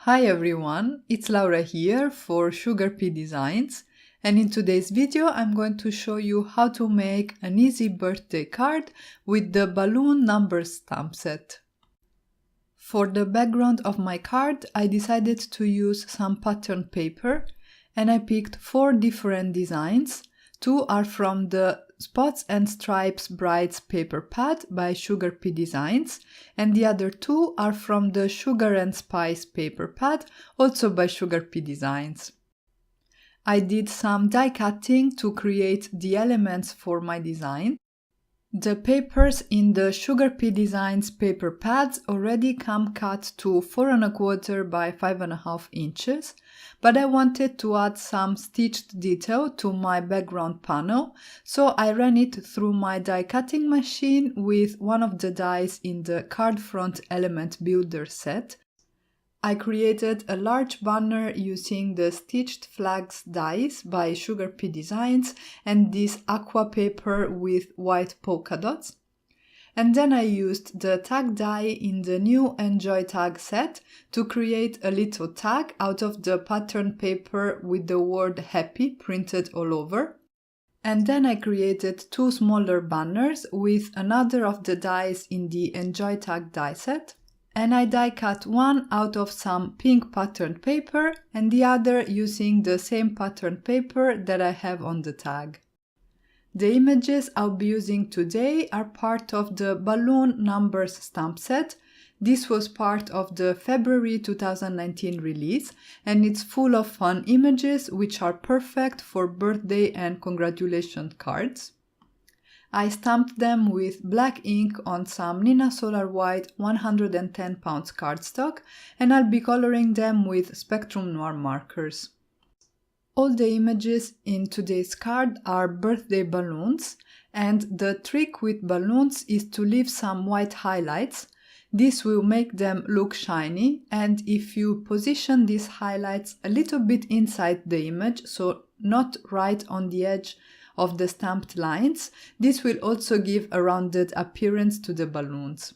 Hi everyone, it's Laura here for SugarPea Designs, and in today's video I'm going to show you how to make an easy birthday card with the balloon number stamp set. For the background of my card I decided to use some pattern paper and I picked 4 different designs. 2 are from the Spots and Stripes Brides paper pad by SugarPea Designs, and the other 2 are from the Sugar and Spice paper pad, also by SugarPea Designs. I did some die cutting to create the elements for my design. The papers in the SugarPea Designs paper pads already come cut to 4 1/4 by 5.5 inches, but I wanted to add some stitched detail to my background panel, so I ran it through my die cutting machine with one of the dies in the Card Front Element Builder set. I created a large banner using the Stitched Flags dies by SugarPea Designs and this aqua paper with white polka dots. And then I used the tag die in the new Enjoy tag set to create a little tag out of the pattern paper with the word happy printed all over. And then I created 2 smaller banners with another of the dies in the Enjoy tag die set. And I die cut one out of some pink pattern paper and the other using the same pattern paper that I have on the tag. The images I'll be using today are part of the balloon numbers stamp set. This was part of the February 2019 release and it's full of fun images which are perfect for birthday and congratulation cards. I stamped them with black ink on some Nina Solar White 110 pounds cardstock and I'll be coloring them with Spectrum Noir markers. All the images in today's card are birthday balloons, and the trick with balloons is to leave some white highlights. This will make them look shiny, and if you position these highlights a little bit inside the image, so not right on the edge of the stamped lines, this will also give a rounded appearance to the balloons.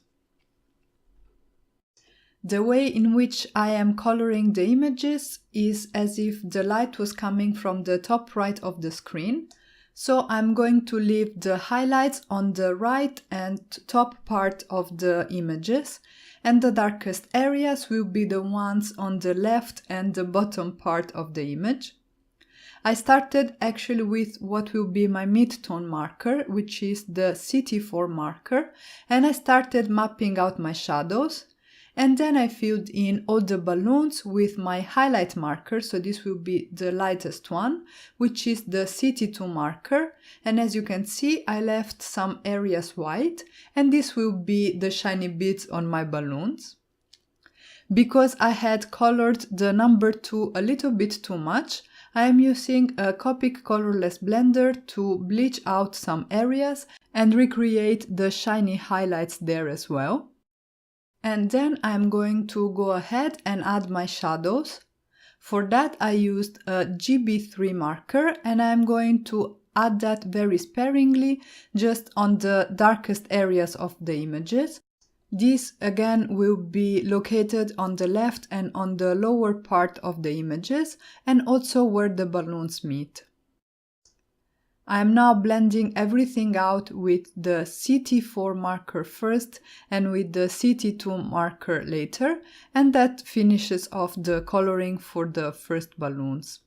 The way in which I am coloring the images is as if the light was coming from the top right of the screen. So I'm going to leave the highlights on the right and top part of the images, and the darkest areas will be the ones on the left and the bottom part of the image. I started actually with what will be my mid-tone marker, which is the CT4 marker, and I started mapping out my shadows. And then I filled in all the balloons with my highlight marker, so this will be the lightest one, which is the CT2 marker, and as you can see I left some areas white, and this will be the shiny bits on my balloons. Because I had colored the number 2 a little bit too much, I am using a Copic colorless blender to bleach out some areas and recreate the shiny highlights there as well. And then I'm going to go ahead and add my shadows. For that I used a GB3 marker and I'm going to add that very sparingly, just on the darkest areas of the images. This again will be located on the left and on the lower part of the images and also where the balloons meet. I am now blending everything out with the CT4 marker first and with the CT2 marker later, and that finishes off the coloring for the first balloons.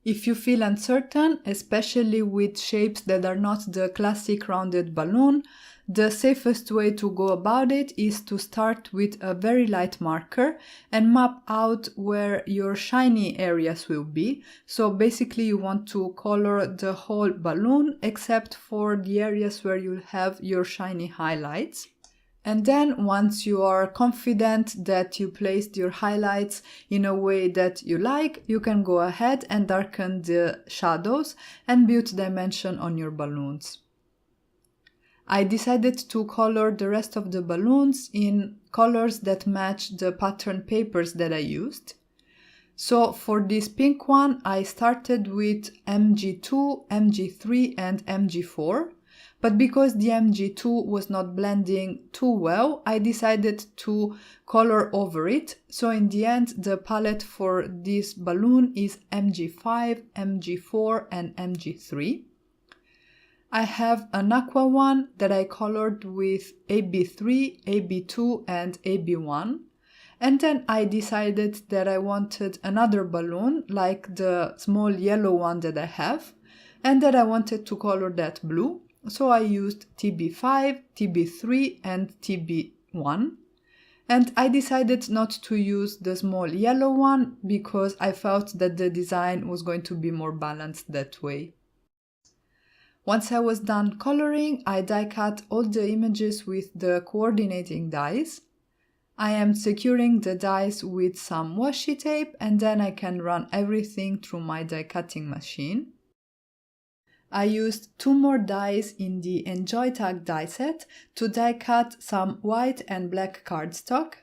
If you feel uncertain, especially with shapes that are not the classic rounded balloon, the safest way to go about it is to start with a very light marker and map out where your shiny areas will be. So basically you want to color the whole balloon except for the areas where you'll have your shiny highlights. And then once you are confident that you placed your highlights in a way that you like, you can go ahead and darken the shadows and build dimension on your balloons. I decided to color the rest of the balloons in colors that match the pattern papers that I used. So for this pink one, I started with MG2, MG3 and MG4. but because the MG2 was not blending too well, I decided to color over it. So in the end, the palette for this balloon is MG5, MG4 and MG3. I have an aqua one that I colored with AB3, AB2 and AB1. And then I decided that I wanted another balloon like the small yellow one that I have, and that I wanted to color that blue. So I used TB5, TB3 and TB1. And I decided not to use the small yellow one because I felt that the design was going to be more balanced that way. Once I was done coloring, I die cut all the images with the coordinating dies. I am securing the dies with some washi tape and then I can run everything through my die cutting machine. I used 2 more dies in the Enjoy Tag die set to die cut some white and black cardstock.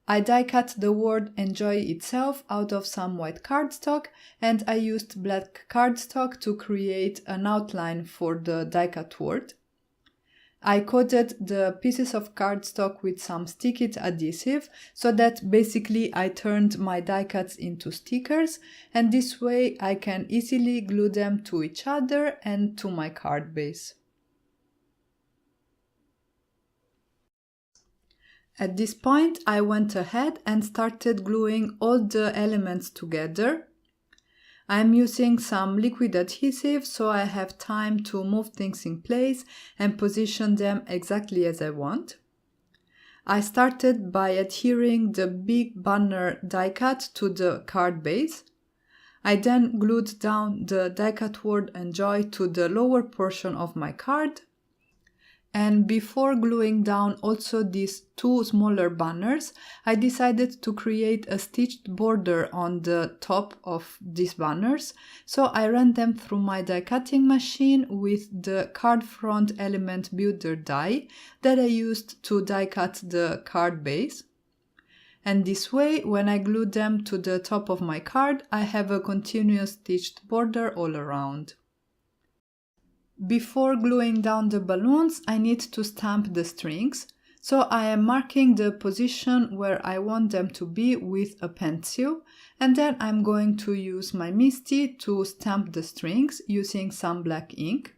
I die cut the word Enjoy itself out of some white cardstock and I used black cardstock to create an outline for the die cut word. I coated the pieces of cardstock with some stick-it adhesive so that basically I turned my die cuts into stickers, and this way I can easily glue them to each other and to my card base. At this point I went ahead and started gluing all the elements together. I'm using some liquid adhesive so I have time to move things in place and position them exactly as I want. I started by adhering the big banner die cut to the card base. I then glued down the die cut word Enjoy to the lower portion of my card. And before gluing down also these 2 smaller banners, I decided to create a stitched border on the top of these banners. So I ran them through my die cutting machine with the card front element builder die that I used to die cut the card base. And this way, when I glue them to the top of my card, I have a continuous stitched border all around. Before gluing down the balloons, I need to stamp the strings, so I am marking the position where I want them to be with a pencil, and then I'm going to use my Misty to stamp the strings using some black ink.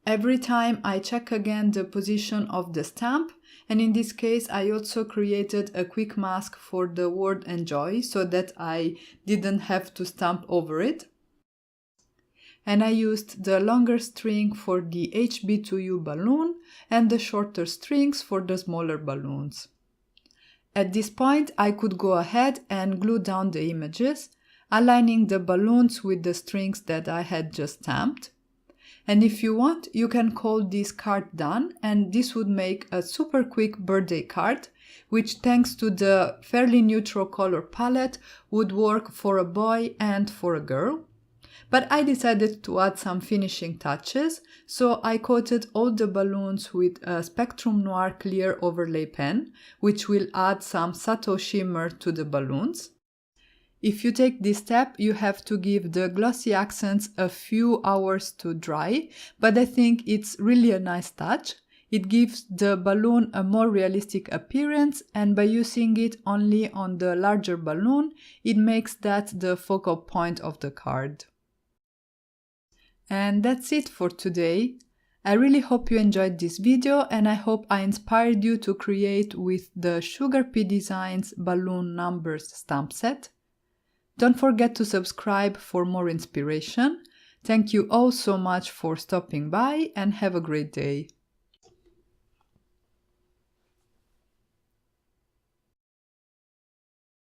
Every time I check again the position of the stamp, and in this case I also created a quick mask for the word Enjoy so that I didn't have to stamp over it. And I used the longer string for the HB2U balloon and the shorter strings for the smaller balloons. At this point, I could go ahead and glue down the images, aligning the balloons with the strings that I had just stamped. And if you want, you can call this card done, and this would make a super quick birthday card, which thanks to the fairly neutral color palette would work for a boy and for a girl. But I decided to add some finishing touches, so I coated all the balloons with a Spectrum Noir clear overlay pen, which will add some subtle shimmer to the balloons. If you take this step, you have to give the glossy accents a few hours to dry, but I think it's really a nice touch. It gives the balloon a more realistic appearance, and by using it only on the larger balloon, it makes that the focal point of the card. And that's it for today. I really hope you enjoyed this video, and I hope I inspired you to create with the SugarPea Designs Balloon Numbers stamp set. Don't forget to subscribe for more inspiration. Thank you all so much for stopping by, and have a great day.